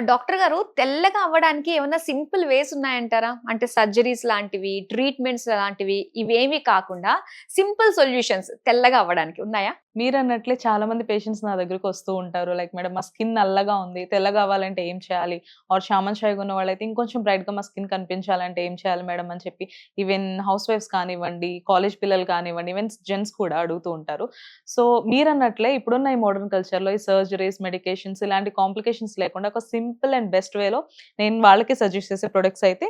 Doctor గారు తెల్లగా అవ్వడానికి ఏమన్నా సింపుల్ వేస్ ఉన్నాయంటారా? అంటే సర్జరీస్ లాంటివి, ట్రీట్మెంట్స్ లాంటివి ఇవేమీ కాకుండా సింపుల్ సొల్యూషన్స్ తెల్లగా అవ్వడానికి ఉన్నాయా? మీరన్నట్లే చాలా మంది పేషెంట్స్ నా దగ్గరికి వస్తూ ఉంటారు. లైక్ మేడం మా స్కిన్ నల్లగా ఉంది. తెల్లగా అవ్వాలంటే ఏం చేయాలి? ఆర్ చామన్ షైగా ఉన్న వాళ్ళైతే ఇంకొంచెం బ్రైట్‌గా మా స్కిన్ కనిపించాలంటే ఏం చేయాలి మేడం అని చెప్పి ఈవెన్ హౌస్ వైఫ్స్ కానివ్వండి, కాలేజ్ పిల్లలు కానివ్వండి, ఈవెన్ జెంట్స్ కూడా అడుగుతూ ఉంటారు. సో మీరన్నట్లే ఇప్పుడున్న ఈ మోడర్న్ కల్చర్‌లో ఈ సర్జరీస్, మెడికేషన్స్ ఇలాంటి కాంప్లికేషన్స్ లేకుండా ఒక సింపుల్ అండ్ బెస్ట్ వేలో నేను వాళ్ళకి సజెస్ట్ చేసే ప్రొడక్ట్స్ అయితే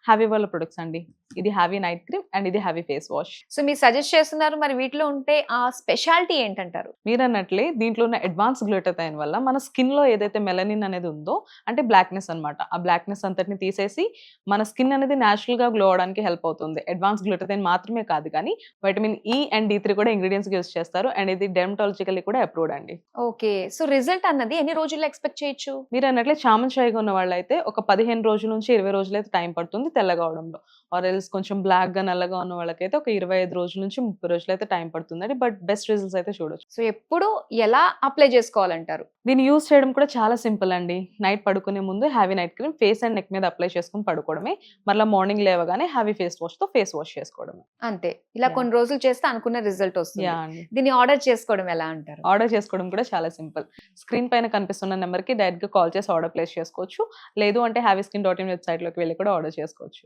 హావీ వాళ్ళ ప్రొడక్ట్స్ అండి. ఇది హావీ నైట్ క్రీమ్ అండ్ ఇది హావీ ఫేస్ వాష్. సో మీరు సజెస్ట్ చేస్తున్నారు. మరి వీటిలో ఉంటే ఆ స్పెషాలిటీ ఏంటంటారు? మీరన్నట్లే దీంట్లో ఉన్న అడ్వాన్స్ గ్లూటాథైన్ వల్ల మన స్కిన్‌లో ఏదైతే మెలనిన్ అనేది ఉందో అంటే బ్లాక్‌నెస్ అన్నమాట. ఆ బ్లాక్‌నెస్ అంతటిని తీసేసి మన స్కిన్ అనేది నేచురల్‌గా గ్లో అవ్వడానికి హెల్ప్ అవుతుంది. అడ్వాన్స్ గ్లూటాథైన్ మాత్రమే కాదు కానీ వైటమిన్ ఈ అండ్ డి3 కూడా ఇంగ్రీడియెంట్స్‌గా యూజ్ చేస్తారు. అండ్ ఇది డెర్మటాలజికల్లీ కూడా అప్రూవ్డ్ అండి. ఓకే. సో రిజల్ట్ అన్నది ఎన్ని రోజుల్లో ఎక్స్‌పెక్ట్ చేయొచ్చు? మీరన్నట్లే చామన్ షైగా ఉన్న వాళ్ళైతే ఒక 15 రోజుల నుంచి 20 రోజులైతే టైం పడుతుంది తెల్లగా అవ్వడంలో. ఆర్ ఎల్స్ కొంచెం బ్లాక్‌గా, నల్లగా ఉన్న వాళ్ళకైతే ఒక 25 రోజుల నుంచి 30 రోజులైతే టైం పడుతుందండి. బట్ బెస్ట్ రిజల్ట్స్ అయితే చూడొచ్చు. సో ఎప్పుడు ఎలా అప్లై చేసుకోవాలంటారు? దీన్ని యూజ్ చేయడం కూడా చాలా సింపుల్ అండి. నైట్ పడుకునే ముందు హావీ night cream face and neck మీద అప్లై చేసుకొని పడుకోవడమే. మరలా మార్నింగ్ లేవగానే హావీ ఫేస్ వాష్‌తో ఫేస్ వాష్ చేసుకోవడమే. అంతే. ఇలా యాహ్! కొన్ని రోజులు చేస్తే అనుకున్న రిజల్ట్ వస్తుంది. యాహ్! అండి. దీన్ని ఆర్డర్ చేసుకోవడం ఎలా అంటారు? ఆర్డర్ చేసుకోవడం కూడా చాలా సింపుల్. స్క్రీన్ పైన కనిపిస్తున్న నంబర్‌కి డైరెక్ట్‌గా కాల్ చేసి ఆర్డర్ ప్లేస్ చేసుకోవచ్చు. లేదు అంటే haveyskin.in వెబ్‌సైట్‌లోకి వెళ్లి కూడా ఆర్డర్ చేసుకోవచ్చు.